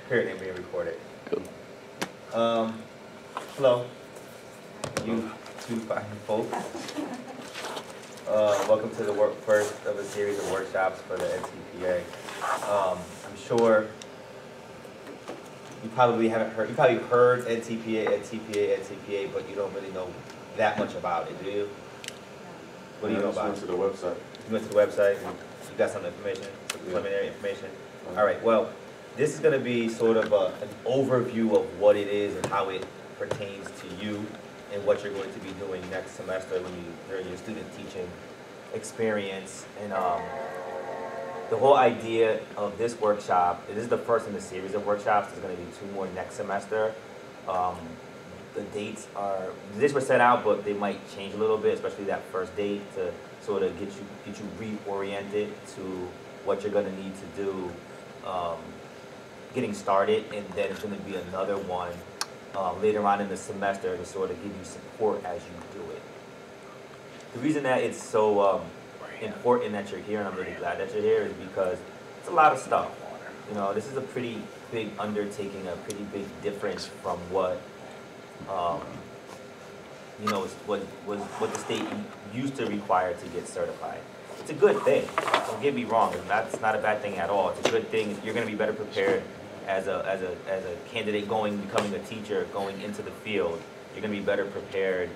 Period, and being recorded. Cool. Hello, you two fine folks. Welcome to the first of a series of workshops for the edTPA. I'm sure you probably haven't heard, you probably heard edTPA, but you don't really know that much about it, do you? What do you know about it? I just went to the website. You went to the website and you got some information, some preliminary information? All right, well, this is going to be sort of an overview of what it is and how it pertains to you and what you're going to be doing next semester when during your student teaching experience. And the whole idea of this workshop, this is the first in the series of workshops. There's going to be 2 more next semester. The dates were set out, but they might change a little bit, especially that first date, to sort of get you reoriented to what you're going to need to do getting started, and then it's going to be another one later on in the semester to sort of give you support as you do it. The reason that it's so important that you're here, and I'm really glad that you're here, is because it's a lot of stuff. You know, this is a pretty big undertaking, a pretty big difference from what you know, what the state used to require to get certified. It's a good thing. Don't get me wrong. That's not a bad thing at all. It's a good thing. You're going to be better prepared as a candidate becoming a teacher, going into the field. You're going to be better prepared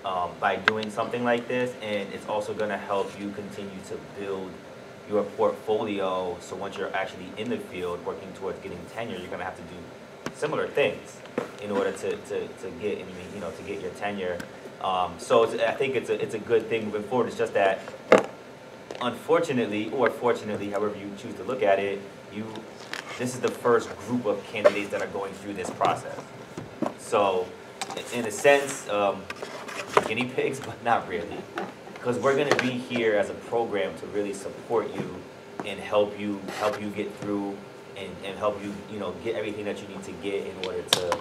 by doing something like this, and it's also going to help you continue to build your portfolio. So once you're actually in the field working towards getting tenure, you're going to have to do similar things in order to get your tenure. So I think it's a good thing moving forward. It's just that, unfortunately, or fortunately, however you choose to look at it, this is the first group of candidates that are going through this process. So, in a sense, guinea pigs, but not really, because we're going to be here as a program to really support you and help you get through and help you get everything that you need to get in order to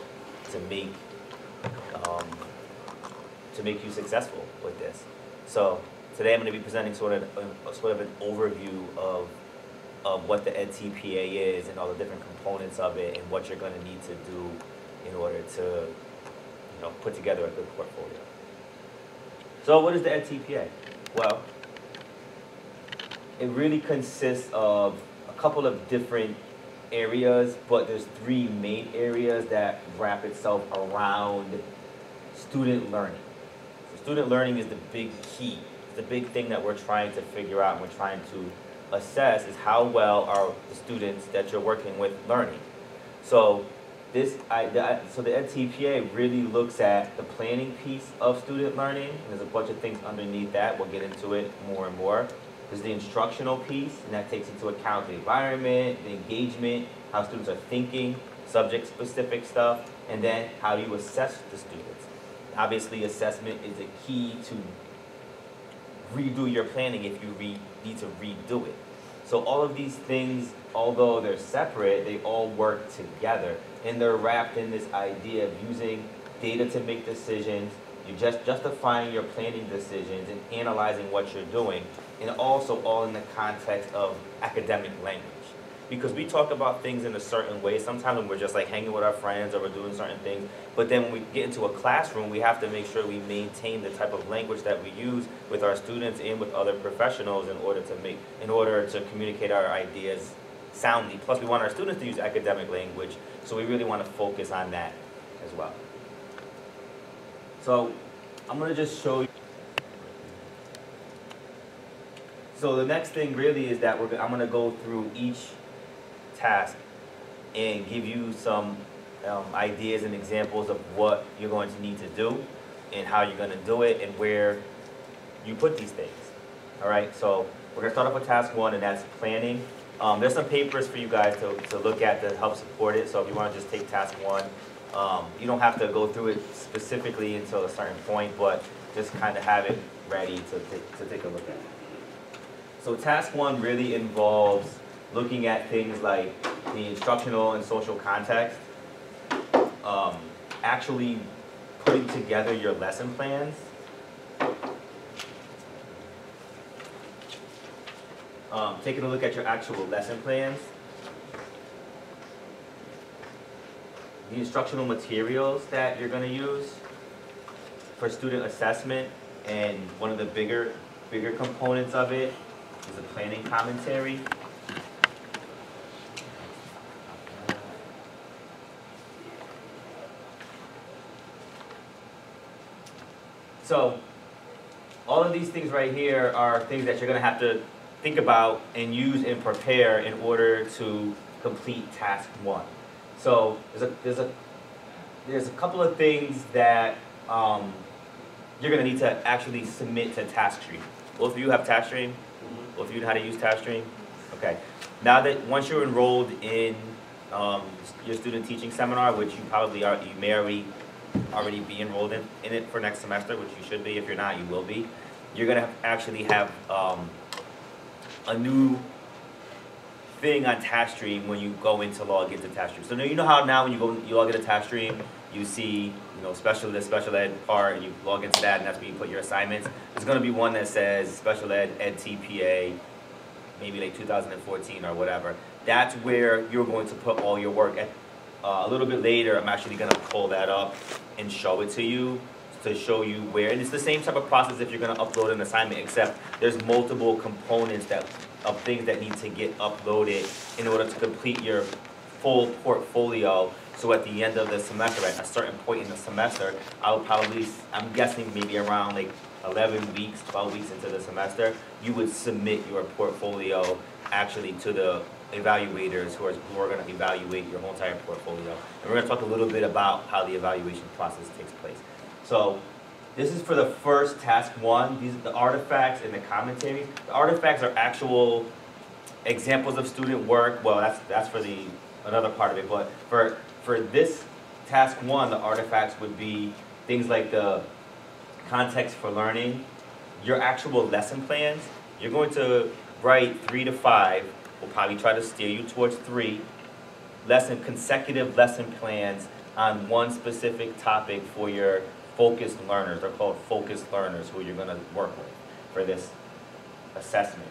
make you successful with this. So today I'm going to be presenting sort of an overview of what the edTPA is and all the different components of it and what you're going to need to do in order to put together a good portfolio. So what is the edTPA? Well, it really consists of a couple of different areas, but there's 3 main areas that wrap itself around student learning. So student learning is the big key. It's the big thing that we're trying to figure out and we're trying to assess is how well are the students that you're working with learning. So the edTPA really looks at the planning piece of student learning, and there's a bunch of things underneath that. We'll get into it more and more. There's the instructional piece, and that takes into account the environment, the engagement, how students are thinking, subject-specific stuff, and then how do you assess the students. Obviously, assessment is a key to redo your planning if you need to redo it. So all of these things, although they're separate, they all work together, and they're wrapped in this idea of using data to make decisions. You're just justifying your planning decisions and analyzing what you're doing, and also all in the context of academic language. Because we talk about things in a certain way, sometimes when we're just like hanging with our friends or we're doing certain things, but then when we get into a classroom, we have to make sure we maintain the type of language that we use with our students and with other professionals in order to communicate our ideas soundly. Plus, we want our students to use academic language, so we really want to focus on that as well. So I'm going to just show you. So the next thing really is that I'm going to go through each task and give you some ideas and examples of what you're going to need to do and how you're going to do it and where you put these things. All right, so we're going to start off with task 1, and that's planning. There's some papers for you guys to look at to help support it, so if you want to just take task 1, you don't have to go through it specifically until a certain point, but just kind of have it ready to take a look at. So task 1 really involves looking at things like the instructional and social context, actually putting together your lesson plans, taking a look at your actual lesson plans, the instructional materials that you're going to use for student assessment, and one of the bigger components of it is a planning commentary. So all of these things right here are things that you're going to have to think about and use and prepare in order to complete task 1. So there's a couple of things that you're going to need to actually submit to TaskStream. Both of you have TaskStream? Both of you know how to use TaskStream? Okay. Now that once you're enrolled in your student teaching seminar, which you probably are, you may already be enrolled in it for next semester, which you should be. If you're not, you will be. You're going to actually have a new thing on TaskStream when you go in to log into TaskStream. So you know how now when you log into TaskStream, you see special ed part, and you log into that, and that's where you put your assignments. There's going to be one that says special ed edTPA, maybe like 2014 or whatever. That's where you're going to put all your work. A little bit later, I'm actually going to pull that up and show it to you, to show you where. And it's the same type of process if you're going to upload an assignment, except there's multiple components of things that need to get uploaded in order to complete your full portfolio. So at the end of the semester, at a certain point in the semester, I'm guessing maybe around like 11 weeks, 12 weeks into the semester, you would submit your portfolio actually to the evaluators who are going to evaluate your whole entire portfolio. And we're going to talk a little bit about how the evaluation process takes place. So this is for the first task 1. These are the artifacts and the commentaries. The artifacts are actual examples of student work. Well, that's for another part of it. But for this task 1, the artifacts would be things like the context for learning, your actual lesson plans. You're going to write 3 to 5. We'll probably try to steer you towards 3 consecutive lesson plans on one specific topic for your focused learners. They're called focused learners, who you're going to work with for this assessment.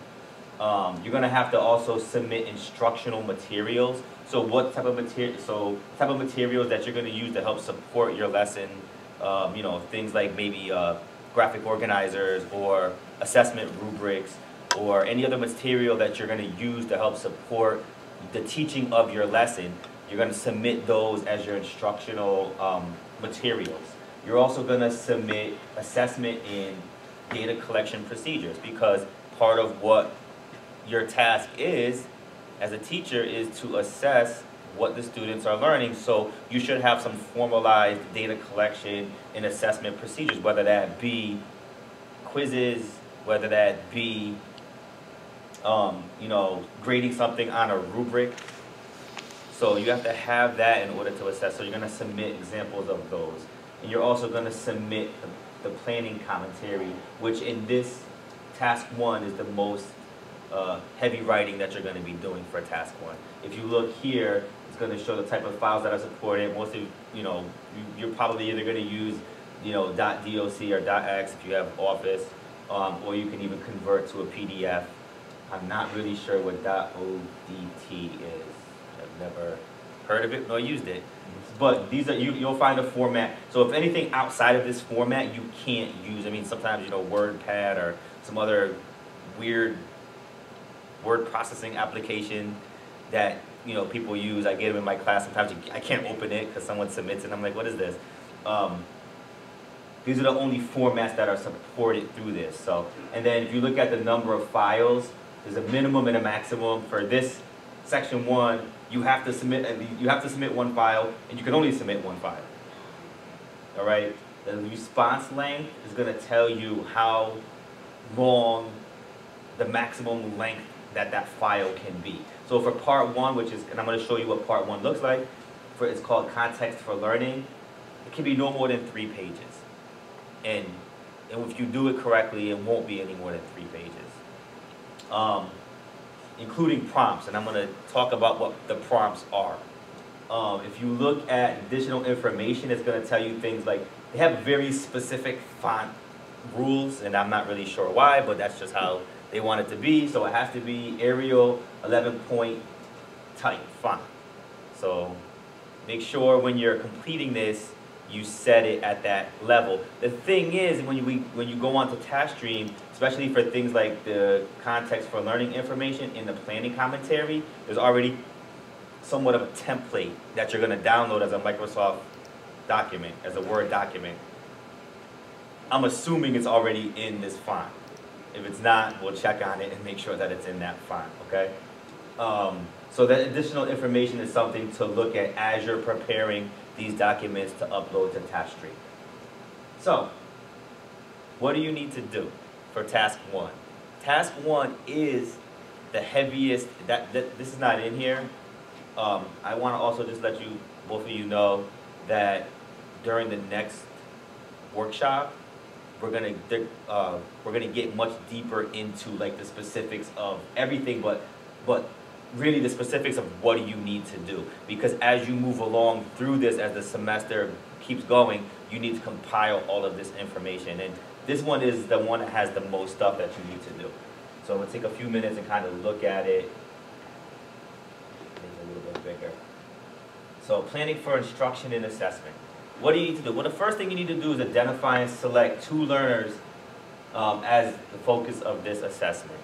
You're going to have to also submit instructional materials. So what type of materials that you're going to use to help support your lesson. Things like maybe graphic organizers or assessment rubrics, or any other material that you're going to use to help support the teaching of your lesson. You're going to submit those as your instructional materials. You're also going to submit assessment and data collection procedures, because part of what your task is as a teacher is to assess what the students are learning. So you should have some formalized data collection and assessment procedures, whether that be quizzes, whether that be grading something on a rubric. So you have to have that in order to assess. So you're going to submit examples of those. And you're also going to submit the planning commentary, which in this task 1 is the most heavy writing that you're going to be doing for task 1. If you look here, it's going to show the type of files that are supported. Most of you're probably either going to use .doc or .x if you have Office, or you can even convert to a PDF. I'm not really sure what .odt is. I've never heard of it nor used it. But these are you'll find a format. So if anything outside of this format you can't use. I mean, sometimes WordPad or some other weird word processing application that people use. I get them in my class. Sometimes I can't open it because someone submits it and I'm like, what is this? These are the only formats that are supported through this. So, and then if you look at the number of files, there's a minimum and a maximum. For this section 1, you have to submit 1 file, and you can only submit 1 file. All right. The response length is going to tell you how long the maximum length that file can be. So for part 1, and I'm going to show you what part 1 looks like. It's called context for learning. It can be no more than 3 pages. And if you do it correctly, it won't be any more than 3 pages. Including prompts, and I'm going to talk about what the prompts are. If you look at additional information, it's going to tell you things like, they have very specific font rules, and I'm not really sure why, but that's just how they want it to be. So it has to be Arial 11-point type font. So make sure when you're completing this, you set it at that level. The thing is, when you go onto TaskStream, especially for things like the context for learning information in the planning commentary, there's already somewhat of a template that you're going to download as a Microsoft document, as a Word document. I'm assuming it's already in this font. If it's not, we'll check on it and make sure that it's in that font, okay? So that additional information is something to look at as you're preparing these documents to upload to TaskStream. So, what do you need to do for task 1? Task 1 is the heaviest, this is not in here. I want to also just let you, both of you know that during the next workshop, we're gonna get much deeper into like the specifics of everything, but really the specifics of what do you need to do, because as you move along through this, as the semester keeps going, you need to compile all of this information, and this one is the one that has the most stuff that you need to do. So I'm gonna take a few minutes and kind of look at it. Make it a little bit bigger. So planning for instruction and assessment. What do you need to do? Well, the first thing you need to do is identify and select 2 learners as the focus of this assessment.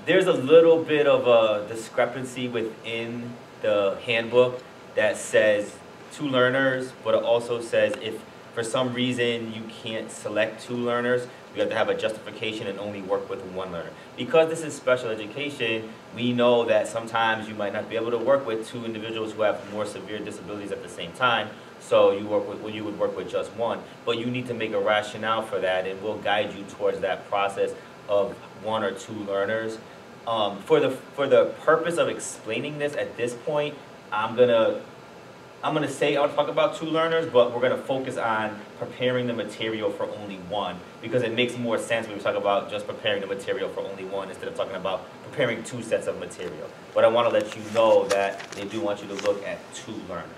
There's a little bit of a discrepancy within the handbook that says 2 learners, but it also says if for some reason you can't select 2 learners, you have to have a justification and only work with 1 learner. Because this is special education, we know that sometimes you might not be able to work with 2 individuals who have more severe disabilities at the same time. So you would work with just 1, but you need to make a rationale for that, and we'll guide you towards that process of 1 or 2 learners. For the purpose of explaining this at this point, I'm gonna say I'll talk about 2 learners, but we're gonna focus on preparing the material for only 1, because it makes more sense when we talk about just preparing the material for only 1 instead of talking about preparing 2 sets of material. But I want to let you know that they do want you to look at 2 learners.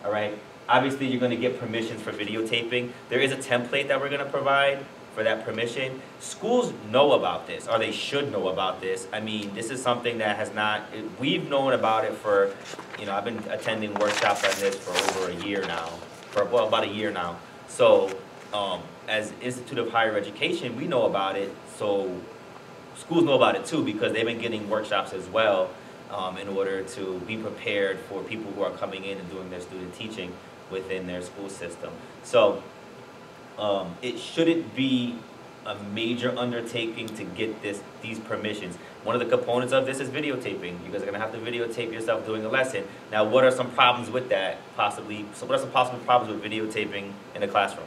All right. Obviously, you're going to get permissions for videotaping. There is a template that we're going to provide for that permission. Schools know about this, or they should know about this. I mean, this is something that has not, we've known about it for, I've been attending workshops on this for over a year now, about a year now. So, as Institute of Higher Education, we know about it, so schools know about it too, because they've been getting workshops as well in order to be prepared for people who are coming in and doing their student teaching within their school system. So it shouldn't be a major undertaking to get these permissions. One of the components of this is videotaping. You guys are gonna have to videotape yourself doing a lesson. Now, what are some problems with that, possibly? So what are some possible problems with videotaping in the classroom?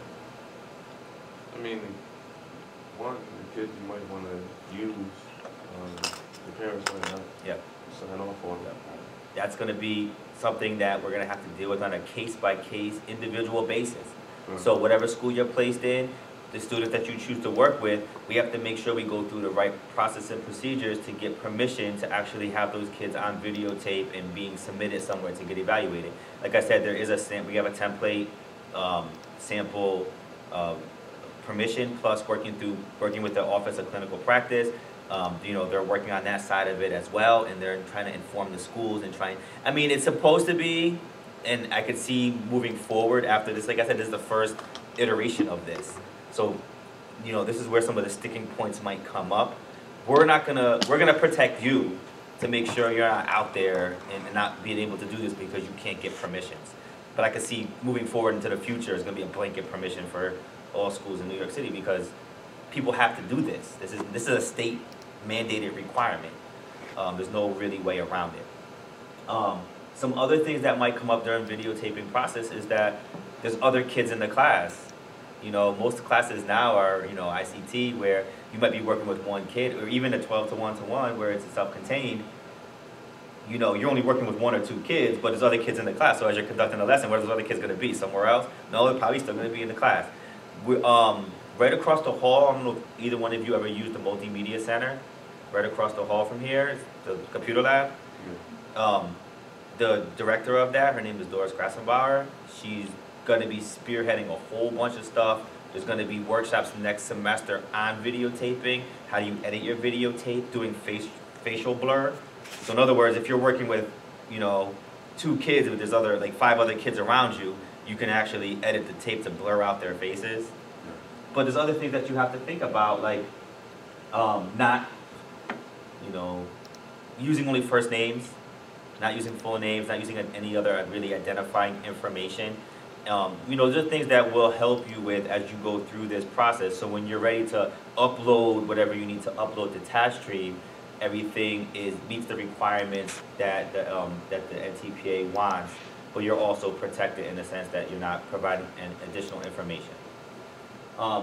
I mean, one of the kids you might want to use, the parents might not sign off on it. That's gonna be something that we're gonna have to deal with on a case-by-case, individual basis. So whatever school you're placed in, the students that you choose to work with, we have to make sure we go through the right process and procedures to get permission to actually have those kids on videotape and being submitted somewhere to get evaluated. Like I said, we have a template, sample permission, plus working with the Office of Clinical Practice. They're working on that side of it as well, and they're trying to inform the schools and I mean, it's supposed to be, and I could see moving forward after this, like I said, this is the first iteration of this. So, this is where some of the sticking points might come up. We're gonna protect you to make sure you're not out there and not being able to do this because you can't get permissions. But I could see moving forward into the future, it's gonna be a blanket permission for all schools in New York City because people have to do this. This is a state mandated requirement. There's no really way around it. Some other things that might come up during videotaping process is that there's other kids in the class. Most classes now are, ICT, where you might be working with 1 kid, or even a 12 to 1 to 1 where it's self-contained. You're only working with 1 or 2 kids, but there's other kids in the class. So as you're conducting a lesson, where are those other kids going to be? Somewhere else? No, they're probably still going to be in the class. Right across the hall, I don't know if either one of you ever used the Multimedia Center. Right across the hall from here, the computer lab. The director of that, her name is Doris Grassenbauer. She's going to be spearheading a whole bunch of stuff. There's going to be workshops next semester on videotaping, how do you edit your videotape, doing facial blur. So in other words, if you're working with, 2 kids, if there's other, like 5 other kids around you, you can actually edit the tape to blur out their faces. But there's other things that you have to think about, like not, you know, using only first names, not using full names, not using any other really identifying information. You know, those are things that will help you with as you go through this process. So when you're ready to upload whatever you need to upload to TaskStream, everything meets the requirements that the edTPA wants, but you're also protected in the sense that you're not providing additional information.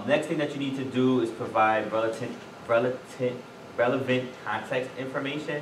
Next thing that you need to do is provide relevant context information.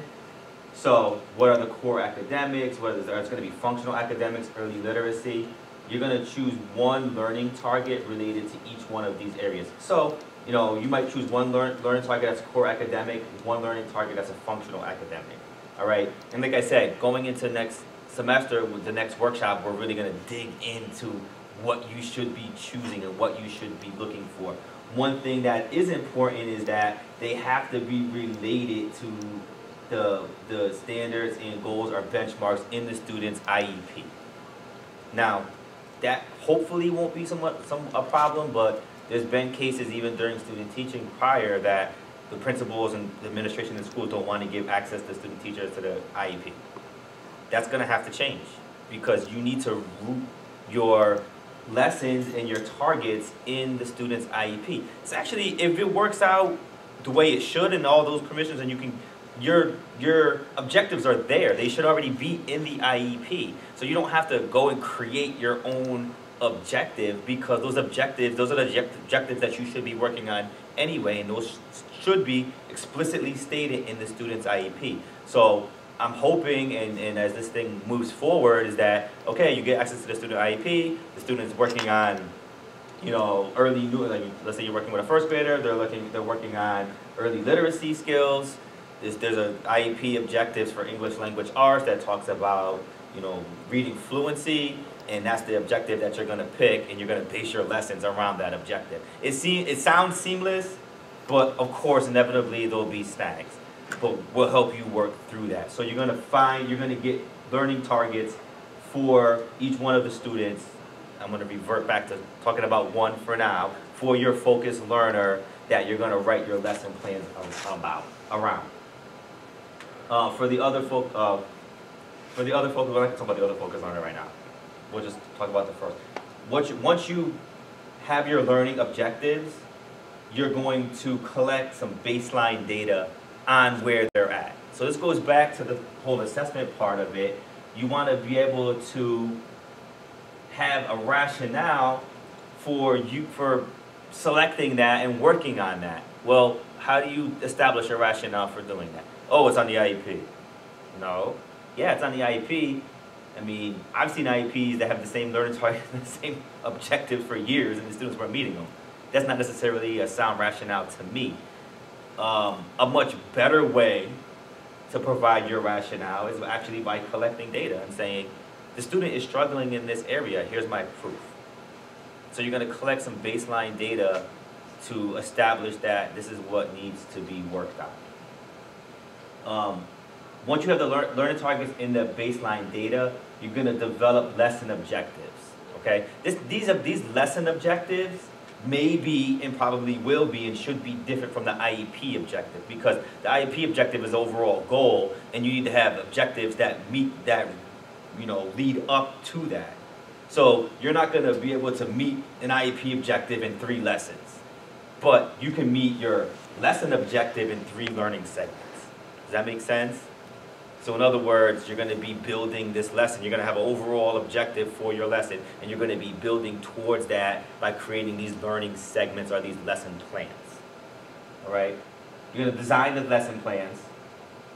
So what are the core academics? It's going to be functional academics, early literacy. You're going to choose one learning target related to each one of these areas. So, you know, you might choose one learning target that's core academic, one learning target that's a functional academic. All right? And like I said, going into next semester with the next workshop, we're really going to dig into what you should be choosing and what you should be looking for. One thing that is important is that they have to be related to the standards and goals or benchmarks in the student's IEP. Now, that hopefully won't be a problem, but there's been cases even during student teaching prior that the principals and the administration in schools don't want to give access to student teachers to the IEP. That's going to have to change because you need to root your lessons and your targets in the student's IEP. It's actually, if it works out the way it should and all those permissions, and you can, your objectives are there. They should already be in the IEP. So you don't have to go and create your own objective, because those are the objectives that you should be working on anyway, and those should be explicitly stated in the student's IEP. So I'm hoping, and as this thing moves forward, is that, okay, you get access to the student IEP, the student's working on, you know, like, let's say you're working with a first grader, they're working on early literacy skills. There's a IEP objectives for English language arts that talks about, you know, reading fluency, and that's the objective that you're going to pick, and you're going to base your lessons around that objective. It sounds seamless, but of course, inevitably, there'll be snags. But we'll help you work through that. So you're going to get learning targets for each one of the students. I'm going to revert back to talking about one for now, for your focused learner that you're going to write your lesson plans around. For the other focus, we're not going to talk about the other focus learner right now. We'll just talk about the first. Once you have your learning objectives, you're going to collect some baseline data on where they're at. So this goes back to the whole assessment part of it. You want to be able to have a rationale for selecting that and working on that. Well, how do you establish a rationale for doing that? Oh, it's on the IEP. No. Yeah, it's on the IEP. I mean, I've seen IEPs that have the same learning target, the same objective for years, and the students weren't meeting them. That's not necessarily a sound rationale to me. A much better way to provide your rationale is actually by collecting data and saying, the student is struggling in this area, here's my proof. So you're going to collect some baseline data to establish that this is what needs to be worked on. Once you have the learning targets in the baseline data, you're going to develop lesson objectives. Okay, these lesson objectives may be and probably will be and should be different from the IEP objective, because the IEP objective is overall goal, and you need to have objectives that meet that, you know, lead up to that. So you're not going to be able to meet an IEP objective in 3 lessons, but you can meet your lesson objective in 3 learning segments. Does that make sense? So in other words, you're going to be building this lesson. You're going to have an overall objective for your lesson, and you're going to be building towards that by creating these learning segments or these lesson plans. All right? You're going to design the lesson plans,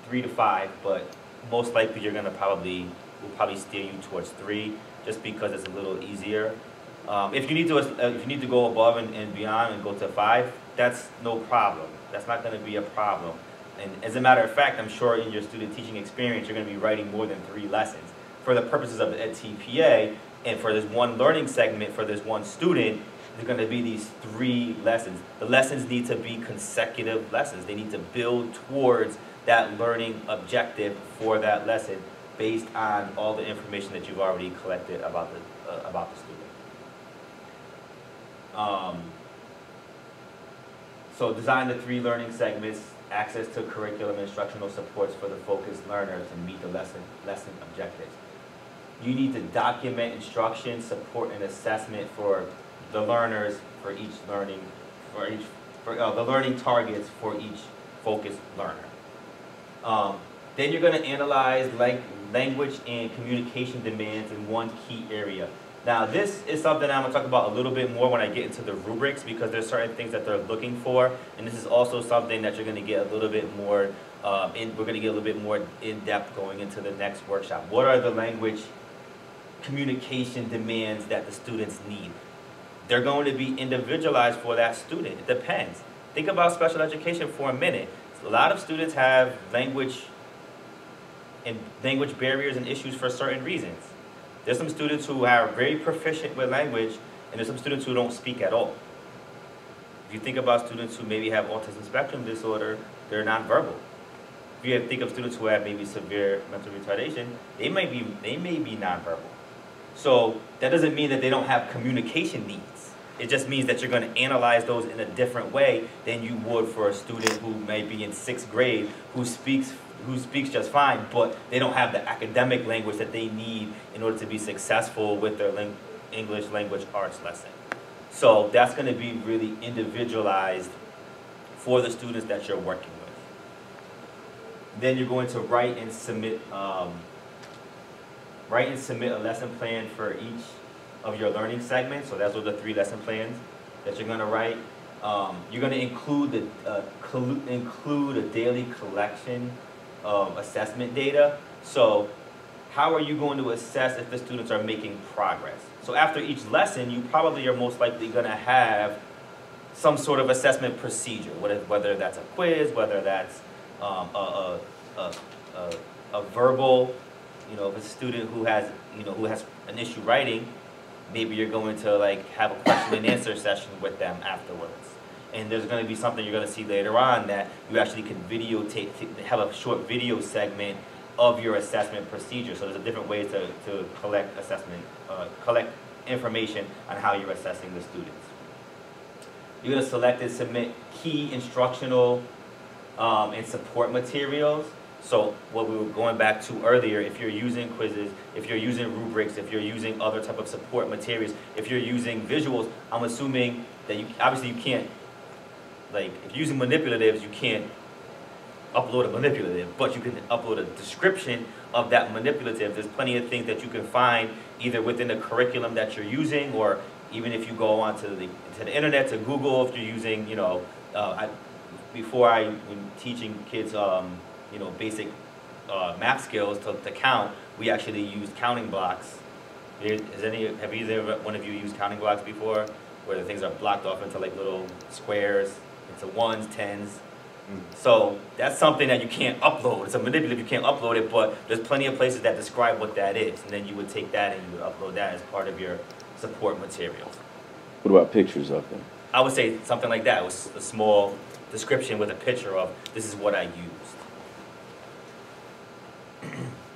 3 to 5, but most likely you're going to will probably steer you towards 3, just because it's a little easier. If you need to go above and beyond and go to 5, that's no problem. That's not going to be a problem. And as a matter of fact, I'm sure in your student teaching experience, you're going to be writing more than 3 lessons. For the purposes of the edTPA, and for this one learning segment, for this one student, there's going to be these 3 lessons. The lessons need to be consecutive lessons. They need to build towards that learning objective for that lesson based on all the information that you've already collected about the student. So design the 3 learning segments, access to curriculum instructional supports for the focused learners and meet the lesson objectives. You need to document instruction, support, and assessment for the learners for each learning, the learning targets for each focused learner. Then you're going to analyze language and communication demands in one key area. Now, this is something I'm going to talk about a little bit more when I get into the rubrics, because there's certain things that they're looking for, and this is also something that you're going to get a little bit more, we're going to get a little bit more in depth going into the next workshop. What are the language communication demands that the students need? They're going to be individualized for that student. It depends. Think about special education for a minute. A lot of students have language barriers and issues for certain reasons. There's some students who are very proficient with language, and there's some students who don't speak at all. If you think about students who maybe have autism spectrum disorder, they're nonverbal. If you think of students who have maybe severe mental retardation, they may be nonverbal. So that doesn't mean that they don't have communication needs. It just means that you're going to analyze those in a different way than you would for a student who may be in 6th grade who speaks just fine, but they don't have the academic language that they need in order to be successful with their English language arts lesson. So that's going to be really individualized for the students that you're working with. Then you're going to write and submit a lesson plan for each of your learning segments. So that's what the 3 lesson plans that you're going to write. You're going to include a daily collection of assessment data. So how are you going to assess if the students are making progress? So after each lesson, you probably are most likely going to have some sort of assessment procedure, whether that's a quiz, whether that's a verbal, if it's a student who has an issue writing, maybe you're going to have a question and answer session with them afterwards. And there's going to be something you're going to see later on that you actually can videotape, have a short video segment of your assessment procedure. So there's different ways to collect collect information on how you're assessing the students. You're going to select and submit key instructional and support materials. So what we were going back to earlier, if you're using quizzes, if you're using rubrics, if you're using other type of support materials, if you're using visuals, I'm assuming that obviously you can't, if you're using manipulatives, you can't upload a manipulative, but you can upload a description of that manipulative. There's plenty of things that you can find either within the curriculum that you're using, or even if you go onto the internet, to Google, if you're using, when teaching kids, basic math skills to count, we actually used counting blocks. Have either one of you used counting blocks before, where the things are blocked off into little squares, into 1s, 10s? So that's something that you can't upload. It's a manipulative, you can't upload it, but there's plenty of places that describe what that is, and then you would take that and you would upload that as part of your support materials. What about pictures of them? I would say something like that. It was a small description with a picture of, this is what I used.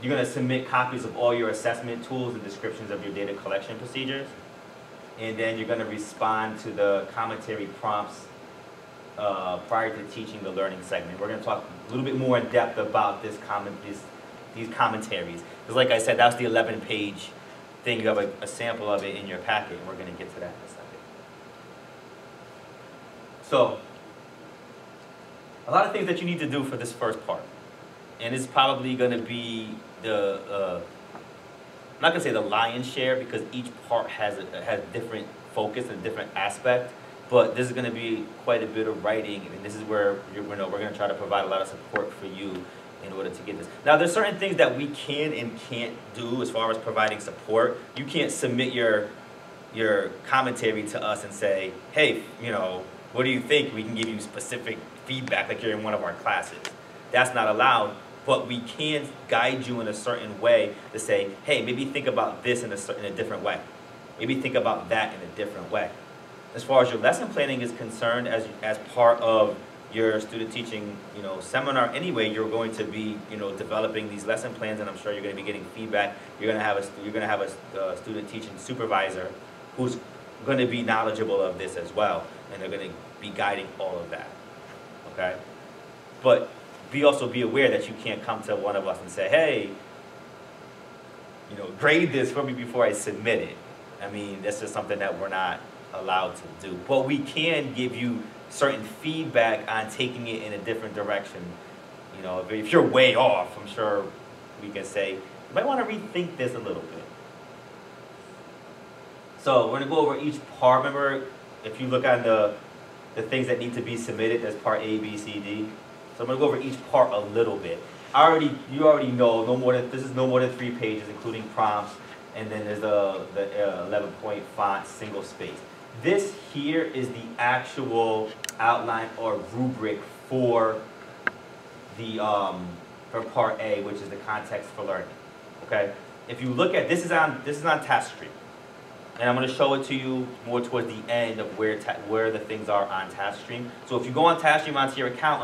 You're going to submit copies of all your assessment tools and descriptions of your data collection procedures. And then you're going to respond to the commentary prompts prior to teaching the learning segment. We're going to talk a little bit more in depth about these commentaries. Because like I said, that's the 11-page thing. You have a sample of it in your packet, and we're going to get to that in a second. So, a lot of things that you need to do for this first part. And it's probably going to be I'm not going to say the lion's share, because each part has different focus and different aspect, but this is going to be quite a bit of writing, and this is where we're going to try to provide a lot of support for you in order to get this. Now, there's certain things that we can and can't do as far as providing support. You can't submit your commentary to us and say, hey, what do you think? We can give you specific feedback like you're in one of our classes. That's not allowed. But we can guide you in a certain way to say, hey, maybe think about this in a different way. Maybe think about that in a different way. As far as your lesson planning is concerned, as part of your student teaching, seminar anyway, you're going to be, developing these lesson plans, and I'm sure you're going to be getting feedback. You're going to have a student teaching supervisor who's going to be knowledgeable of this as well, and they're going to be guiding all of that. Okay, but also be aware that you can't come to one of us and say, hey, grade this for me before I submit it. I mean, that's just something that we're not allowed to do. But we can give you certain feedback on taking it in a different direction. If you're way off, I'm sure we can say, you might want to rethink this a little bit. So we're going to go over each part. Remember, if you look on the things that need to be submitted, there's part A, B, C, D. So I'm going to go over each part a little bit. You already know this is no more than 3 pages, including prompts, and then there's the 11-point font, single space. This here is the actual outline or rubric for the for part A, which is the context for learning. Okay, if you look at this is on task stream, and I'm going to show it to you more towards the end of where the things are on task stream. So if you go on task stream onto your account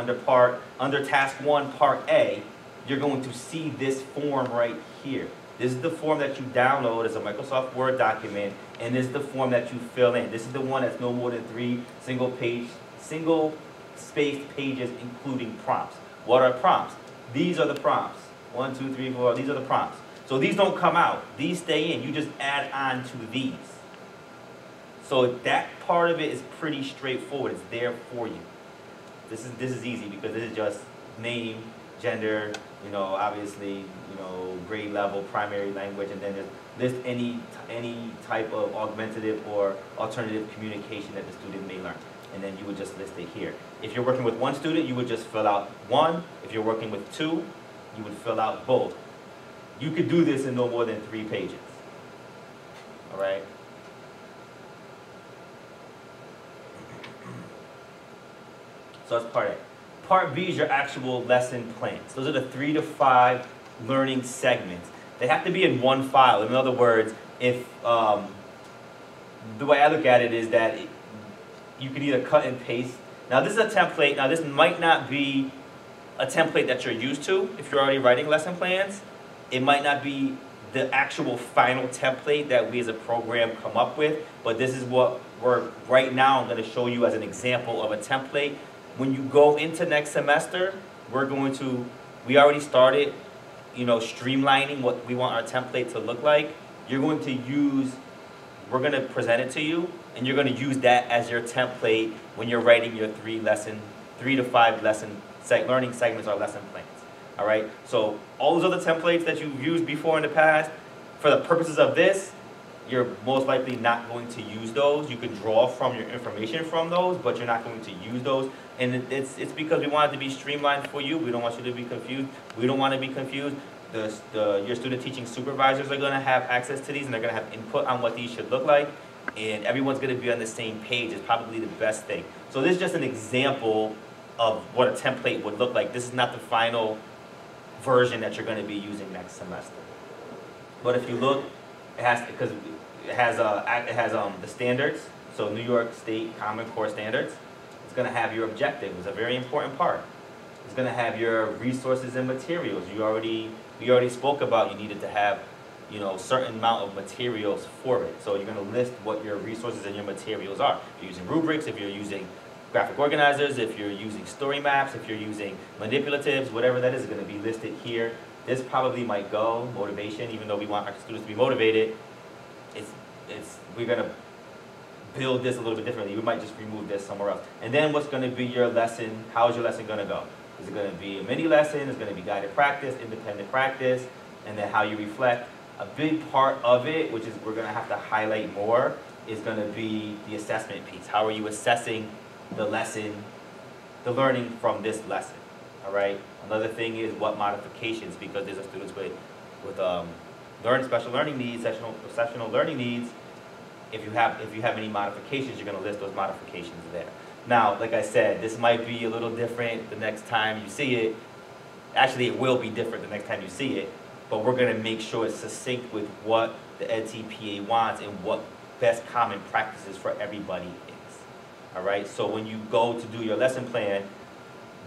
under task 1 part A, you're going to see this form right here. This is the form that you download as a Microsoft Word document, and this is the form that you fill in. This is the one that's no more than 3 single spaced pages, including prompts. What are prompts? These are the prompts. 1, 2, 3, 4. These are the prompts. So these don't come out. These stay in. You just add on to these. So that part of it is pretty straightforward. It's there for you. This is easy because this is just name, gender, obviously, grade level, primary language, and then just list any type of augmentative or alternative communication that the student may learn. And then you would just list it here. If you're working with 1 student, you would just fill out 1. If you're working with 2, you would fill out both. You could do this in no more than 3 pages. All right? So that's part A. Part B is your actual lesson plans. Those are the 3 to 5 learning segments. They have to be in one file. In other words, if the way I look at it is that you can either cut and paste. Now this is a template. Now this might not be a template that you're used to if you're already writing lesson plans. It might not be the actual final template that we as a program come up with, but this is what right now I'm going to show you as an example of a template. When you go into next semester, we already started, streamlining what we want our template to look like. We're going to present it to you, and you're going to use that as your template when you're writing your 3 to 5 learning segments or lesson plans. All right, so all those other templates that you've used before in the past, for the purposes of this, you're most likely not going to use those. You can draw from your information from those, but you're not going to use those. And it's because we want it to be streamlined for you. We don't want you to be confused. We don't want to be confused. Your student teaching supervisors are going to have access to these, and they're going to have input on what these should look like. And everyone's going to be on the same page. It's probably the best thing. So this is just an example of what a template would look like. This is not the final version that you're going to be using next semester. But if you look, it has the standards. So New York State Common Core standards. It's going to have your objectives. It's a very important part. It's going to have your resources and materials. We already spoke about you needed to have, certain amount of materials for it. So you're going to list what your resources and your materials are. If you're using rubrics, if you're using graphic organizers, if you're using story maps, if you're using manipulatives, whatever that is going to be listed here. This probably might go motivation, even though we want our students to be motivated. We're going to build this a little bit differently. We might just remove this somewhere else. And then what's going to be your lesson? How is your lesson going to go? Is it going to be a mini lesson? Is it going to be guided practice, independent practice, and then how you reflect? A big part of it, which is we're going to have to highlight more, is going to be the assessment piece. How are you assessing the lesson, the learning from this lesson? All right. Another thing is what modifications, because there's students with special learning needs, exceptional learning needs. If you have any modifications, you're going to list those modifications there. Now, like I said, this might be a little different the next time you see it. Actually, it will be different the next time you see it, but we're going to make sure it's succinct with what the edTPA wants and what best common practices for everybody is. All right, so when you go to do your lesson plan,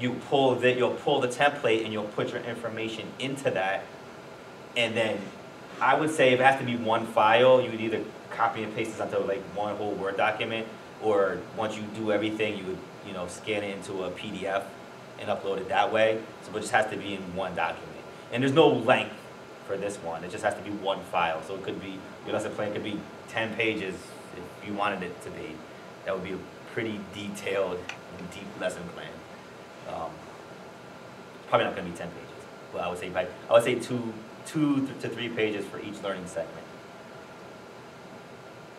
you'll pull the template and you'll put your information into that, and then I would say if it has to be one file, you would either copy and paste this onto like one whole Word document, or once you do everything, you would, you know, scan it into a PDF and upload it that way. So it just has to be in one document. And there's no length for this one. It just has to be one file. So it could be, your lesson plan could be 10 pages if you wanted it to be. That would be a pretty detailed and deep lesson plan. Probably not going to be 10 pages. Well, I would say two to 3 pages for each learning segment.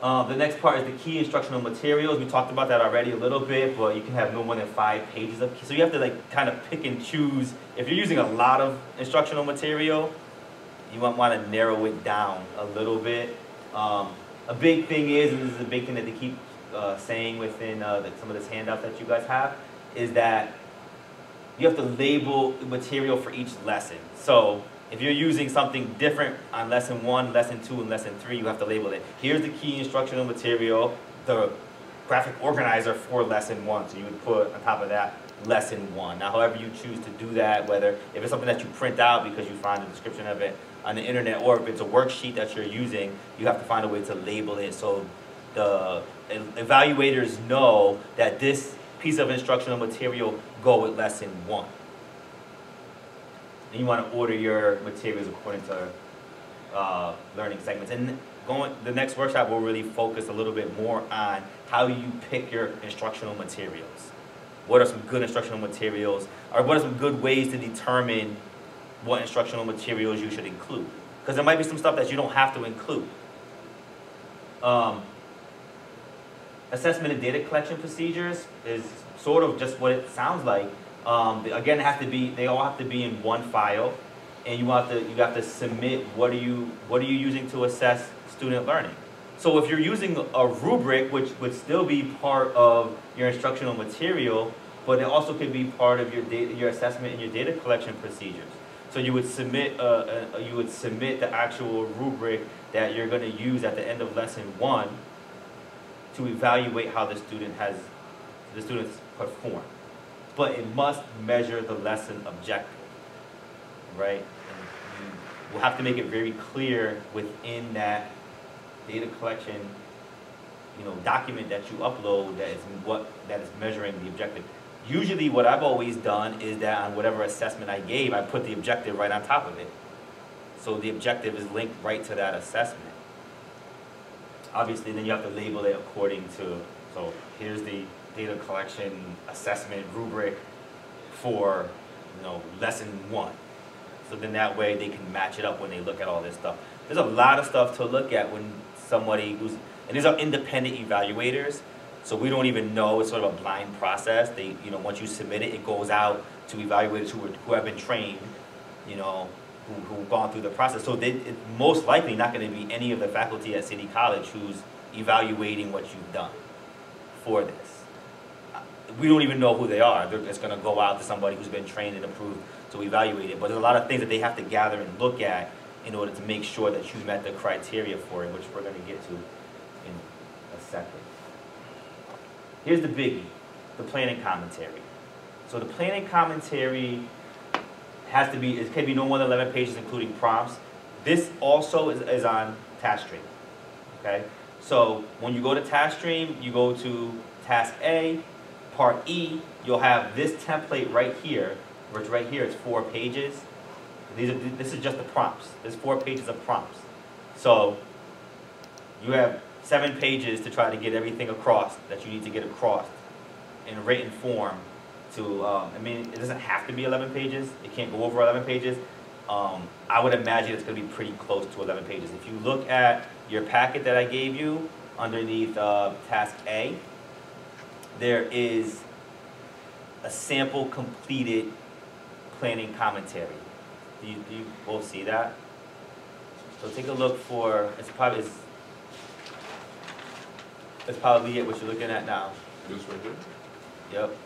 The next part is the key instructional materials. We talked about that already a little bit, but you can have no more than 5 pages of key. So you have to like kind of pick and choose. If you're using a lot of instructional material, you might want to narrow it down a little bit. A big thing is, and this is a big thing that they keep saying within some of this handout that you guys have, is that you have to label material for each lesson. So if you're using something different on lesson 1, lesson 2, and lesson 3, you have to label it. Here's the key instructional material, the graphic organizer for lesson 1. So you would put on top of that lesson 1. Now, however you choose to do that, whether if it's something that you print out because you find a description of it on the internet, or if it's a worksheet that you're using, you have to find a way to label it so the evaluators know that this piece of instructional material go with lesson 1. And you want to order your materials according to learning segments. And the next workshop will really focus a little bit more on how you pick your instructional materials. What are some good instructional materials, or what are some good ways to determine what instructional materials you should include? Because there might be some stuff that you don't have to include. Assessment and data collection procedures is sort of just what it sounds like. Again, they all have to be in one file, and you have to submit what are you using to assess student learning. So if you're using a rubric, which would still be part of your instructional material, but it also could be part of your assessment and your data collection procedures. So you would submit the actual rubric that you're going to use at the end of lesson 1 to evaluate how the students perform. But it must measure the lesson objective, right? And you will have to make it very clear within that data collection, document that you upload that is measuring the objective. Usually what I've always done is that on whatever assessment I gave, I put the objective right on top of it. So the objective is linked right to that assessment. Obviously, then you have to label it according to, so here's the data collection assessment rubric for, lesson 1. So then that way they can match it up when they look at all this stuff. There's a lot of stuff to look at when somebody and these are independent evaluators, so we don't even know, it's sort of a blind process. They, once you submit it, it goes out to evaluators who have been trained, who've gone through the process. So it's most likely not going to be any of the faculty at City College who's evaluating what you've done for this. We don't even know who they are. It's going to go out to somebody who's been trained and approved to evaluate it. But there's a lot of things that they have to gather and look at in order to make sure that you met the criteria for it, which we're going to get to in a second. Here's the biggie, the planning commentary. So the planning commentary it can be no more than 11 pages, including prompts. This also is on TaskStream, okay? So when you go to TaskStream, you go to Task A, Part E, you'll have this template right here, where it's right here, it's 4 pages. This is just the prompts. There's 4 pages of prompts. So you have 7 pages to try to get everything across that you need to get across in a written form. It doesn't have to be 11 pages. It can't go over 11 pages. I would imagine it's going to be pretty close to 11 pages. If you look at your packet that I gave you underneath Task A, there is a sample completed planning commentary. Do you both see that? So take a look for, it's probably it, what you're looking at now. This right here? Yep.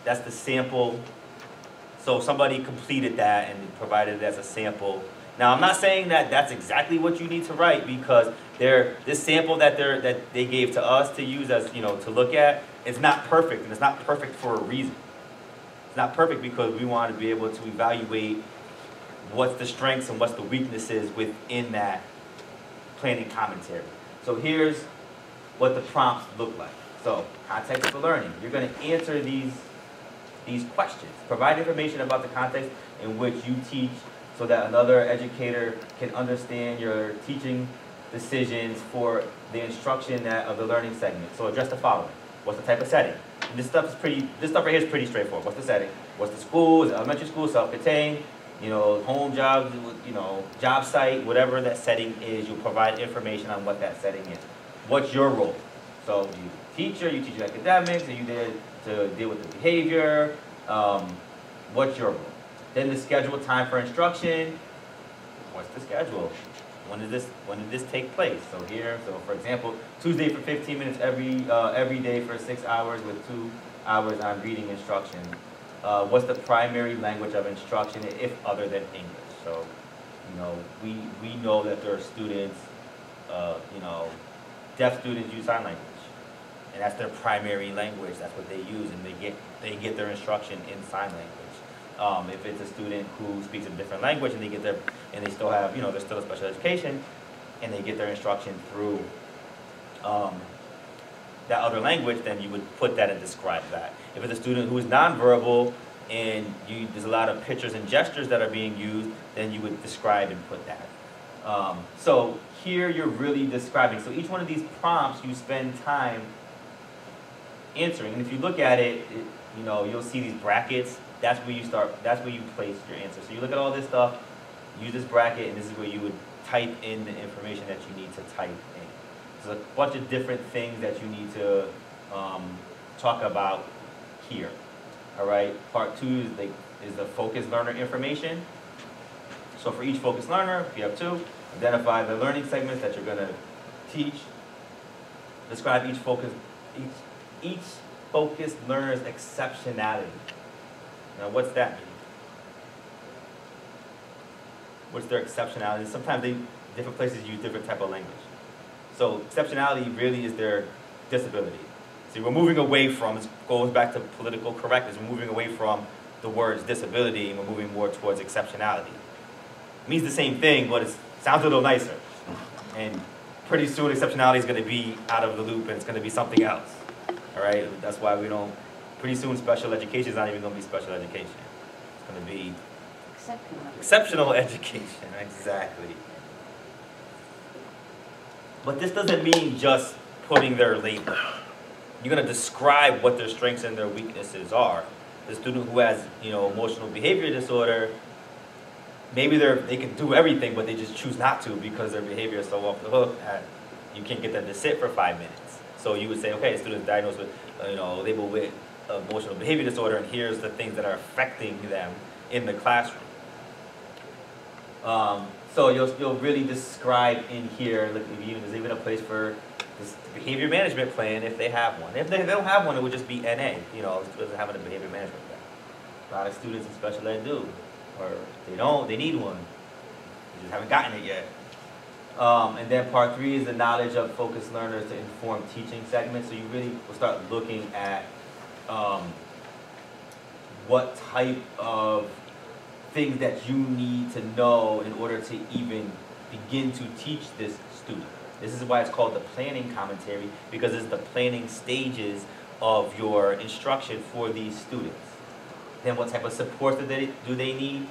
That's the sample. So somebody completed that and provided it as a sample. Now I'm not saying that that's exactly what you need to write, because this sample that they gave to us to use as to look at, It's not perfect, and it's not perfect for a reason. It's not perfect because we want to be able to evaluate what's the strengths and what's the weaknesses within that planning commentary. So here's what the prompts look like. So, context for learning. You're going to answer these questions. Provide information about the context in which you teach so that another educator can understand your teaching decisions for the instruction of the learning segment. So address the following. What's the type of setting? And this stuff right here is pretty straightforward. What's the setting? What's the school? Is it elementary school, self-contained? Home job, job site, whatever that setting is, you'll provide information on what that setting is. What's your role? So you're a teacher, you teach academics, and you there to deal with the behavior. What's your role? Then the scheduled time for instruction. What's the schedule? When did this take place? So for example, Tuesday for 15 minutes every day for 6 hours with 2 hours on reading instruction. What's the primary language of instruction if other than English? So, we know that there are students, deaf students use sign language, and that's their primary language. That's what they use, and they get their instruction in sign language. If it's a student who speaks a different language and they still have, they're still a special education, and they get their instruction through that other language, then you would put that and describe that. If it's a student who is nonverbal and there's a lot of pictures and gestures that are being used, then you would describe and put that. So here you're really describing. So each one of these prompts you spend time answering. And if you look at it, you'll see these brackets. That's where you start. That's where you place your answer. So you look at all this stuff, use this bracket, and this is where you would type in the information that you need to type in. There's a bunch of different things that you need to talk about here. All right. Part 2 is the focused learner information. So for each focused learner, if you have 2, identify the learning segments that you're going to teach. Describe each focused learner's exceptionality. Now, what's that mean? What's their exceptionality? Sometimes different places use different type of language. So exceptionality really is their disability. See, we're moving away from, it goes back to political correctness, we're moving away from the words disability and we're moving more towards exceptionality. It means the same thing, but it sounds a little nicer. And pretty soon exceptionality is going to be out of the loop and it's going to be something else. All right? That's why pretty soon special education is not even going to be special education. It's going to be exceptional education. Exactly. But this doesn't mean just putting their label. You're going to describe what their strengths and their weaknesses are. The student who has, emotional behavior disorder, maybe they can do everything, but they just choose not to because their behavior is so off the hook that you can't get them to sit for 5 minutes. So you would say, okay, the student's diagnosed with, labeled with emotional behavior disorder, and here's the things that are affecting them in the classroom. So you'll really describe in here, there's even a place for this behavior management plan if they have one. If they don't have one, it would just be NA, students having a behavior management plan. A lot of students in special ed do, or they need one. They just haven't gotten it yet. And then part 3 is the knowledge of focused learners to inform teaching segments. So you really will start looking at what type of things that you need to know in order to even begin to teach this student. This is why it's called the planning commentary, because it's the planning stages of your instruction for these students. Then what type of support do they need?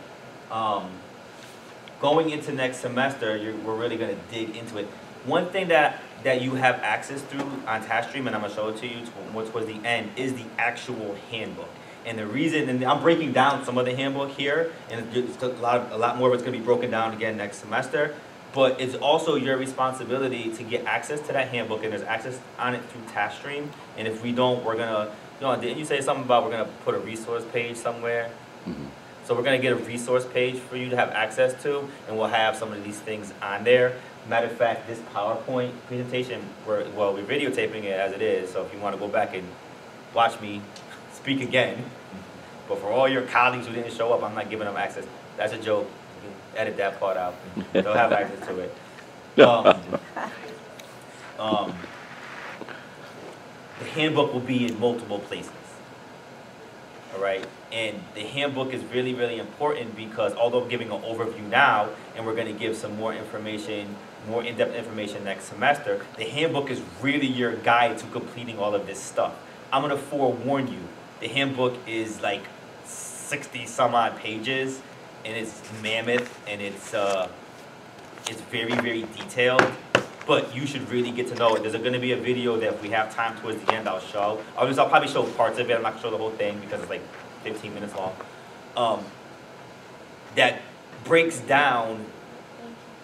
Going into next semester, we're really going to dig into it. One thing that you have access through on TaskStream, and I'm going to show it to you more towards the end, is the actual handbook. And the reason, and I'm breaking down some of the handbook here, and it's a lot more of it's going to be broken down again next semester, but it's also your responsibility to get access to that handbook, and there's access on it through TaskStream. And if we don't, we're going to, didn't you say something about we're going to put a resource page somewhere? Mm-hmm. So we're going to get a resource page for you to have access to, and we'll have some of these things on there. Matter of fact, this PowerPoint presentation, we're videotaping it as it is, so if you want to go back and watch me speak again, but for all your colleagues who didn't show up, I'm not giving them access. That's a joke. You can edit that part out. They'll have access to it. the handbook will be in multiple places. All right, and the handbook is really, really important because although I'm giving an overview now, and we're going to give some more information, more in-depth information next semester, the handbook is really your guide to completing all of this stuff. I'm going to forewarn you, the handbook is like 60 some odd pages, and it's mammoth, and it's very, very detailed. But you should really get to know it. There's going to be a video that if we have time towards the end, I'll show. I'll probably show parts of it. I'm not going to show the whole thing because it's like 15 minutes long. That breaks down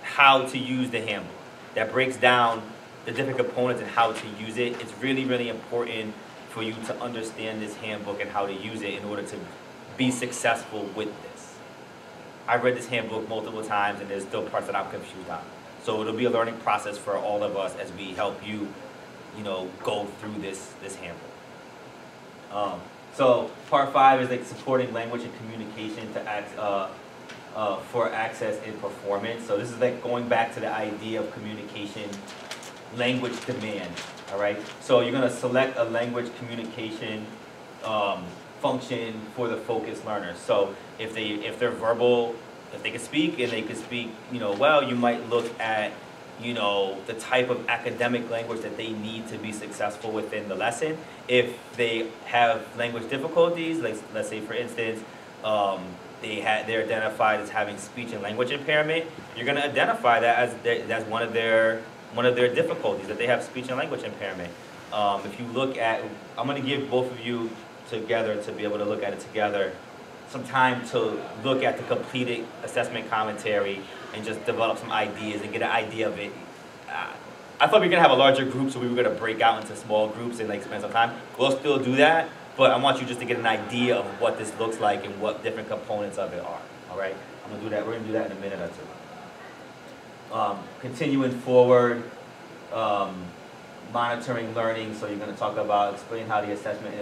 how to use the handbook. That breaks down the different components and how to use it. It's really, really important for you to understand this handbook and how to use it in order to be successful with this. I've read this handbook multiple times, and there's still parts that I'm confused on. So it'll be a learning process for all of us as we help you, go through this handbook. So part 5 is like supporting language and communication to for access and performance. So this is like going back to the idea of communication, language demand. All right. So you're gonna select a language communication function for the focused learners. So if they're verbal. If they can speak and they can speak, well, you might look at, the type of academic language that they need to be successful within the lesson. If they have language difficulties, like let's say for instance, they're identified as having speech and language impairment, you're going to identify that as one of their difficulties, that they have speech and language impairment. If you look at, I'm going to give both of you together to be able to look at it together. Some time to look at the completed assessment commentary and just develop some ideas and get an idea of it. I thought we were gonna have a larger group, so we were gonna break out into small groups and like spend some time. We'll still do that, but I want you just to get an idea of what this looks like and what different components of it are. All right, I'm gonna do that. We're gonna do that in a minute or two. Continuing forward, monitoring learning. So you're gonna talk about explain how the assessment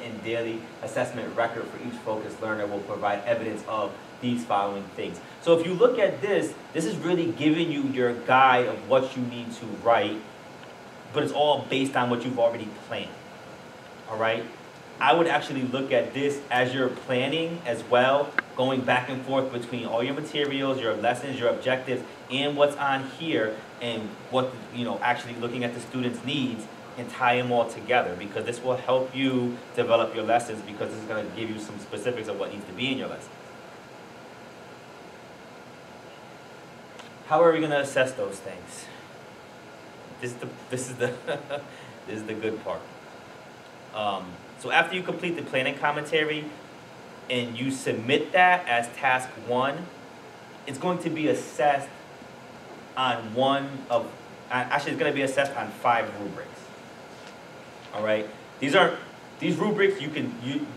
and daily assessment record for each focused learner will provide evidence of these following things. So if you look at this is really giving you your guide of what you need to write, but it's all based on what you've already planned. All right? I would actually look at this as you're planning as well, going back and forth between all your materials, your lessons, your objectives, and what's on here, and what, actually looking at the students' needs and tie them all together, because this will help you develop your lessons, because this is going to give you some specifics of what needs to be in your lessons. How are we going to assess those things? This is the good part. So after you complete the planning commentary and you submit that as task 1, it's going to be assessed on it's going to be assessed on 5 rubrics. All right, these rubrics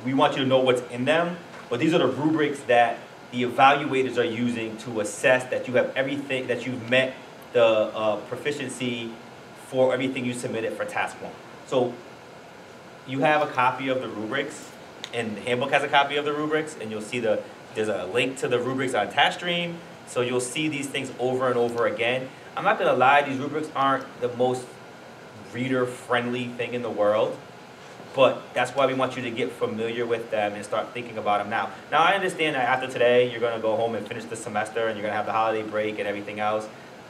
we want you to know what's in them, but these are the rubrics that the evaluators are using to assess that you have everything, that you've met the proficiency for everything you submitted for task 1. So you have a copy of the rubrics, and the handbook has a copy of the rubrics, and you'll see there's a link to the rubrics on TaskStream, so you'll see these things over and over again. I'm not gonna lie, these rubrics aren't the most reader-friendly thing in the world, but that's why we want you to get familiar with them and start thinking about them now. Now, I understand that after today, you're going to go home and finish the semester, and you're going to have the holiday break and everything else.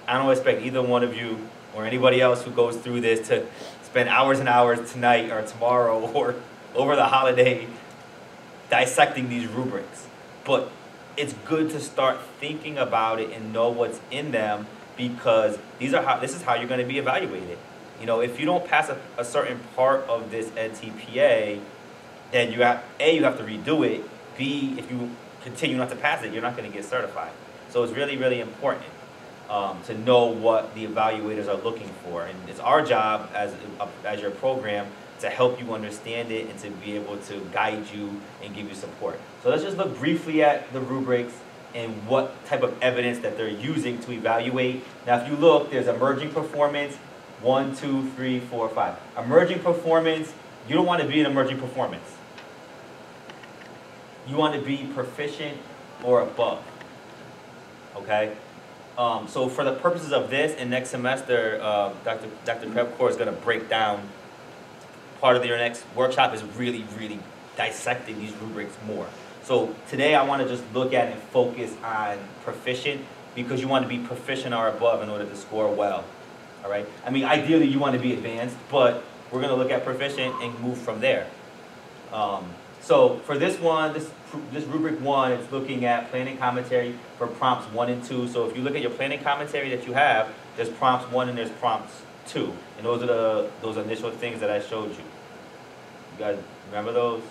I don't expect either one of you or anybody else who goes through this to spend hours and hours tonight or tomorrow or over the holiday dissecting these rubrics. But it's good to start thinking about it and know what's in them, because this is how you're going to be evaluated. If you don't pass a certain part of this edTPA, then you have to redo it. B, if you continue not to pass it, you're not going to get certified. So it's really, really important to know what the evaluators are looking for. And it's our job as your program to help you understand it and to be able to guide you and give you support. So let's just look briefly at the rubrics and what type of evidence that they're using to evaluate. Now, if you look, there's emerging performance, 1, 2, 3, 4, 5. Emerging performance, you don't want to be in emerging performance. You want to be proficient or above, okay? So for the purposes of this, and next semester, Dr. Pepcore is going to break down part of your next workshop is really, really dissecting these rubrics more. So today I want to just look at and focus on proficient, because you want to be proficient or above in order to score well. All right? I mean, ideally you want to be advanced, but we're going to look at proficient and move from there. So for this one, this rubric 1, it's looking at planning commentary for prompts 1 and 2. So if you look at your planning commentary that you have, there's prompts 1 and there's prompts 2. And those are those initial things that I showed you. You guys remember those?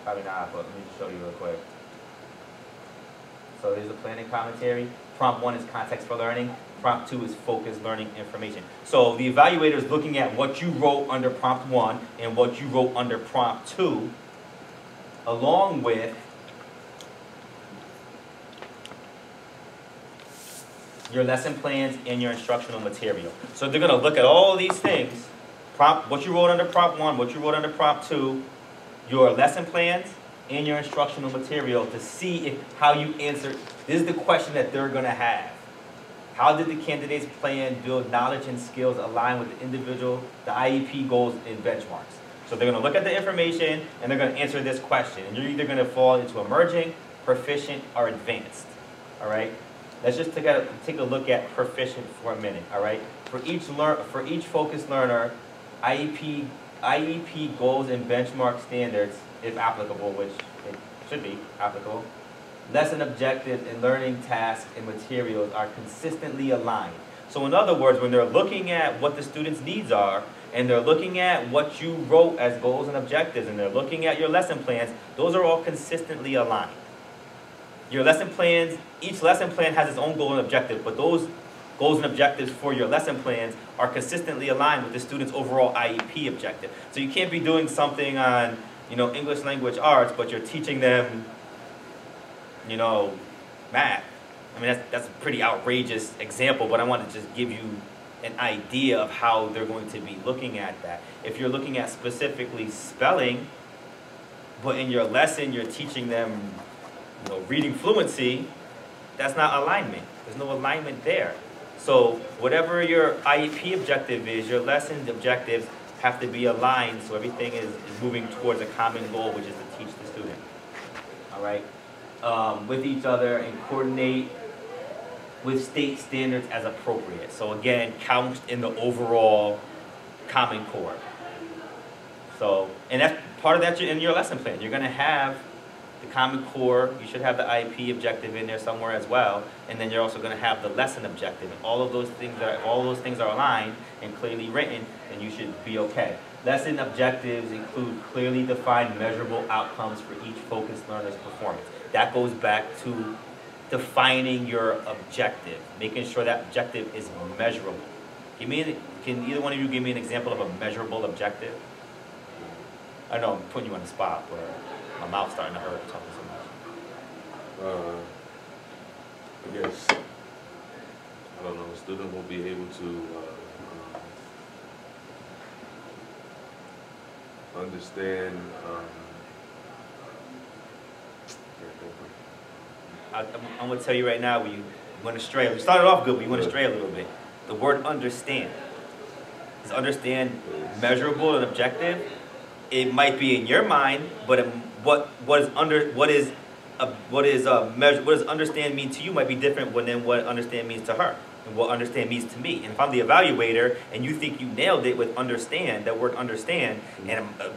Probably not, but let me just show you real quick. So here's the planning commentary. Prompt 1 is context for learning. Prompt 2 is focused learning information. So the evaluator is looking at what you wrote under prompt 1 and what you wrote under prompt 2, along with your lesson plans and your instructional material. So they're going to look at all these things, what you wrote under prompt 1, what you wrote under prompt 2, your lesson plans, and your instructional material to see how you answer. This is the question that they're going to have. How did the candidate's plan build knowledge and skills align with the IEP goals and benchmarks? So they're going to look at the information and they're going to answer this question. And you're either going to fall into emerging, proficient, or advanced. All right? Let's just take a look at proficient for a minute. All right? For each focused learner, IEP goals and benchmark standards, if applicable, which it should be applicable, lesson objectives and learning tasks and materials are consistently aligned. So in other words, when they're looking at what the students' needs are, and they're looking at what you wrote as goals and objectives, and they're looking at your lesson plans, those are all consistently aligned. Your lesson plans, each lesson plan has its own goal and objective, but those goals and objectives for your lesson plans are consistently aligned with the student's overall IEP objective. So you can't be doing something on, English language arts, but you're teaching them, math. I mean, that's a pretty outrageous example, but I want to just give you an idea of how they're going to be looking at that. If you're looking at specifically spelling, but in your lesson you're teaching them, reading fluency, that's not alignment. There's no alignment there. So whatever your IEP objective is, your lesson objectives have to be aligned so everything is moving towards a common goal, which is to teach the student. All right? With each other and coordinate with state standards as appropriate. So again, count in the overall Common Core. So, and that's part of that in your lesson plan. You're going to have the Common Core. You should have the IEP objective in there somewhere as well. And then you're also going to have the lesson objective. And all those things are aligned and clearly written, and you should be okay. Lesson objectives include clearly defined measurable outcomes for each focused learner's performance. That goes back to defining your objective, making sure that objective is measurable. Can either one of you give me an example of a measurable objective? I know I'm putting you on the spot, but my mouth's starting to hurt talking so much. I guess, I don't know, a student will be able to understand, I'm going to tell you right now, you went astray. You started off good, but you went astray a little bit. The word understand. Is understand measurable and objective? It might be in your mind, but what does understand mean to you might be different than what understand means to her, and what understand means to me. And if I'm the evaluator and you think you nailed it with understand, that word understand,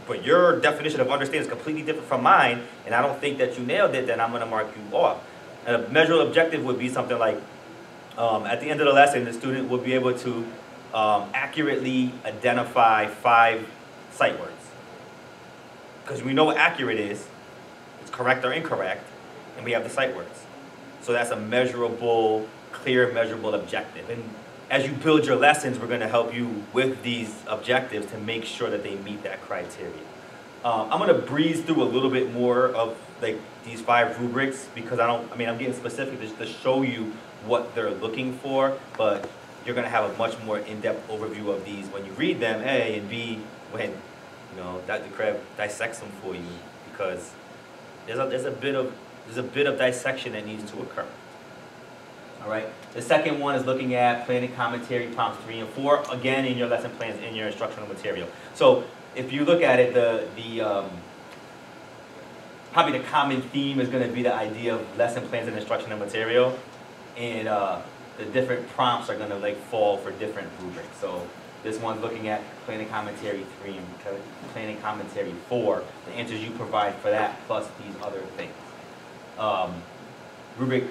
but your definition of understand is completely different from mine, and I don't think that you nailed it, then I'm going to mark you off. And a measurable objective would be something like, at the end of the lesson, the student would be able to accurately identify 5 sight words. Because we know what accurate is. It's correct or incorrect, and we have the sight words. So that's a measurable, clear, measurable objective. And as you build your lessons, we're going to help you with these objectives to make sure that they meet that criteria. I'm going to breeze through a little bit more of these 5 rubrics because I'm getting specific to show you what they're looking for, but you're going to have a much more in-depth overview of these when you read them, A, and B, when Dr. Krebs dissects them for you, because there's a bit of dissection that needs to occur. All right. The second one is looking at planning commentary prompts 3 and 4, again in your lesson plans in your instructional material. So if you look at it, probably the common theme is going to be the idea of lesson plans and instructional material, and the different prompts are going to like fall for different rubrics. So this one's looking at planning commentary 3 and planning commentary 4, the answers you provide for that plus these other things. Rubric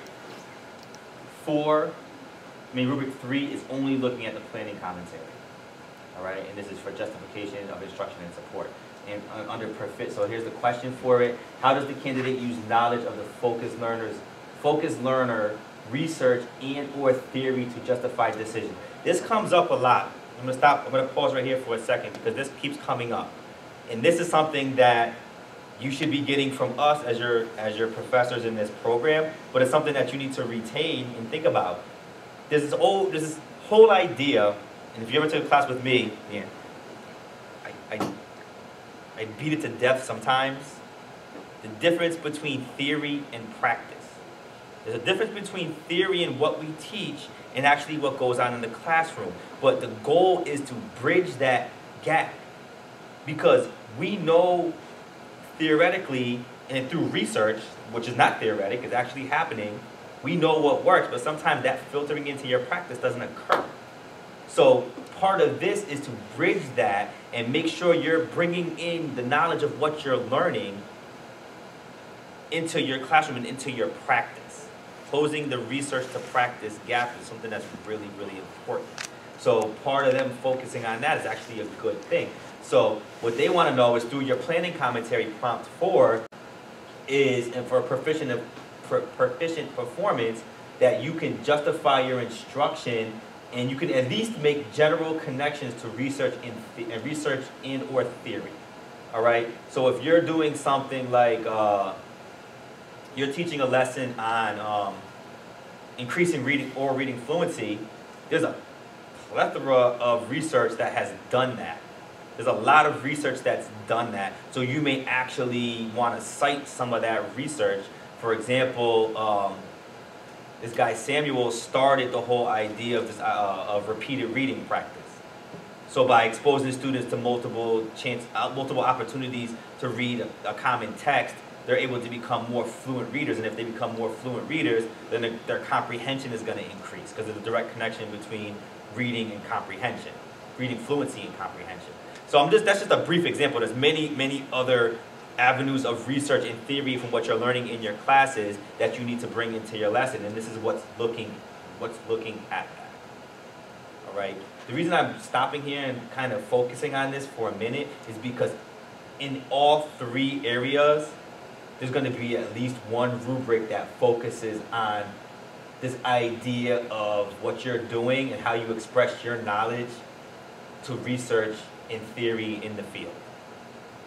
3 is only looking at the planning commentary. All right, and this is for justification of instruction and support. And under so here's the question for it. How does the candidate use knowledge of the focused learner research and or theory to justify decision? This comes up a lot. I'm gonna pause right here for a second because this keeps coming up. And this is something that you should be getting from us as your professors in this program, but it's something that you need to retain and think about. There's this whole idea, and if you ever took a class with me, yeah, I beat it to death sometimes. The difference between theory and practice. There's a difference between theory and what we teach and actually what goes on in the classroom. But the goal is to bridge that gap. Because we know theoretically and through research, which is not theoretic, it's actually happening, we know what works, but sometimes that filtering into your practice doesn't occur. So part of this is to bridge that and make sure you're bringing in the knowledge of what you're learning into your classroom and into your practice. Closing the research to practice gap is something that's really, really important. So part of them focusing on that is actually a good thing. So what they want to know is through your planning commentary prompt 4 is, and for proficient performance, that you can justify your instruction and you can at least make general connections to research in or theory. All right. So if you're doing something like you're teaching a lesson on increasing reading fluency, there's a plethora of research that has done that. There's a lot of research that's done that. So you may actually want to cite some of that research. For example, this guy Samuel started the whole idea of this of repeated reading practice. So by exposing students to multiple opportunities to read a common text, they're able to become more fluent readers. And if they become more fluent readers, then their comprehension is going to increase because there's a direct connection between reading and comprehension, reading fluency and comprehension. So that's just a brief example. There's many other avenues of research and theory from what you're learning in your classes that you need to bring into your lesson, and this is what's looking at that. All right. The reason I'm stopping here and kind of focusing on this for a minute is because in all 3 areas, there's going to be at least one rubric that focuses on this idea of what you're doing and how you express your knowledge to research and theory in the field.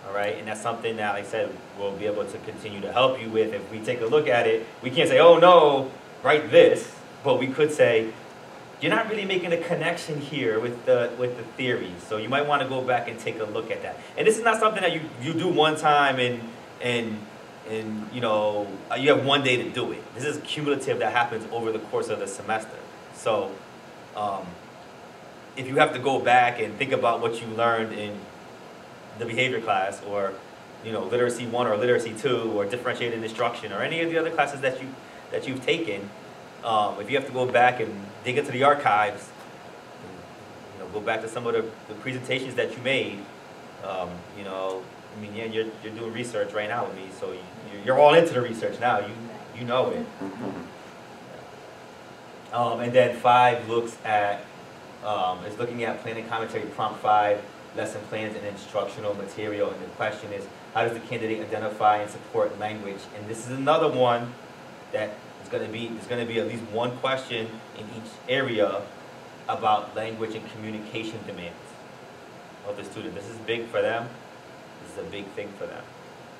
All right, and that's something that, like I said, we'll be able to continue to help you with. If we take a look at it, we can't say, oh no, write this, but we could say, you're not really making a connection here with the theory, so you might want to go back and take a look at that. And this is not something that you do one time and you know, you have one day to do it. This is cumulative that happens over the course of the semester. So if you have to go back and think about what you learned in the behavior class, or you know, literacy 1 or literacy 2 or differentiated instruction or any of the other classes that you've taken, if you have to go back and dig into the archives, you know, go back to some of the presentations that you made, you know, I mean, yeah, you're doing research right now with me, so you're all into the research now. You know it. And then 5 looks at is looking at planning commentary prompt 5. Lesson plans and instructional material, and the question is, how does the candidate identify and support language? And this is another one that is going to be, there's going to be at least one question in each area about language and communication demands of the student. This is big for them. This is a big thing for them.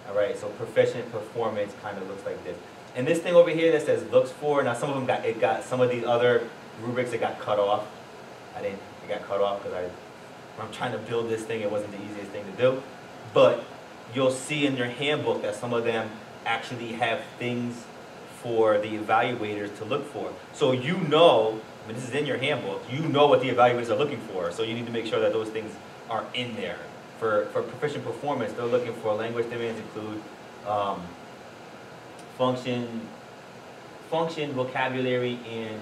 All right, so proficient performance kind of looks like this. And this thing over here that says looks for, now some of them got some of these other rubrics that got cut off. It got cut off because I'm trying to build this thing, it wasn't the easiest thing to do. But you'll see in your handbook that some of them actually have things for the evaluators to look for. So you know, I mean, this is in your handbook, you know what the evaluators are looking for, so you need to make sure that those things are in there. For proficient performance, they're looking for language demands include function, vocabulary, and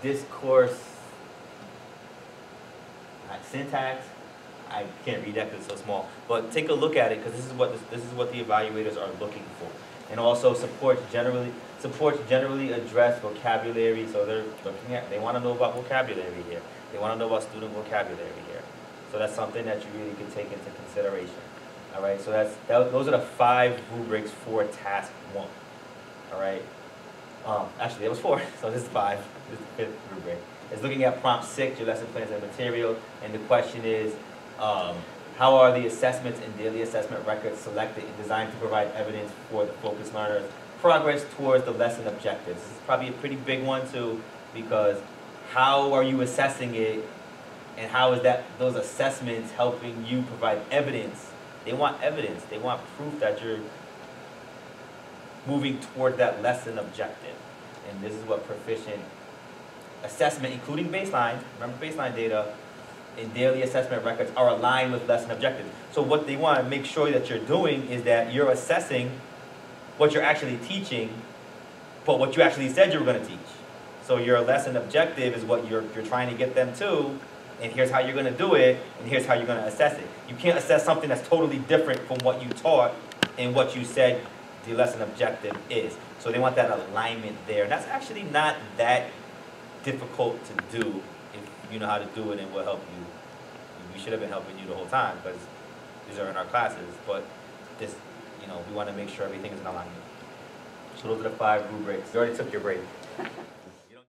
discourse, syntax. I can't read that because it's so small. But take a look at it because this is what the evaluators are looking for. And also supports generally addressed vocabulary. So they want to know about vocabulary here. They want to know about student vocabulary here. So that's something that you really can take into consideration. All right. So those are the 5 rubrics for task 1. All right. Actually, there was 4. So this is 5. This is the 5th rubric. It's looking at prompt 6, your lesson plans and material, and the question is, how are the assessments and daily assessment records selected and designed to provide evidence for the focused learner's progress towards the lesson objectives? This is probably a pretty big one too, because how are you assessing it, and how is those assessments helping you provide evidence? They want evidence. They want proof that you're moving toward that lesson objective. And this is what proficient assessment, including baseline, remember baseline data, and daily assessment records are aligned with lesson objectives. So what they want to make sure that you're doing is that you're assessing what you're actually teaching, but what you actually said you were going to teach. So your lesson objective is what you're trying to get them to, and here's how you're going to do it, and here's how you're going to assess it. You can't assess something that's totally different from what you taught and what you said the lesson objective is. So they want that alignment there. And that's actually not that difficult to do if you know how to do it, and will help you. We should have been helping you the whole time because these are in our classes, but this, we want to make sure everything is in alignment. So those are the 5 rubrics. You already took your break.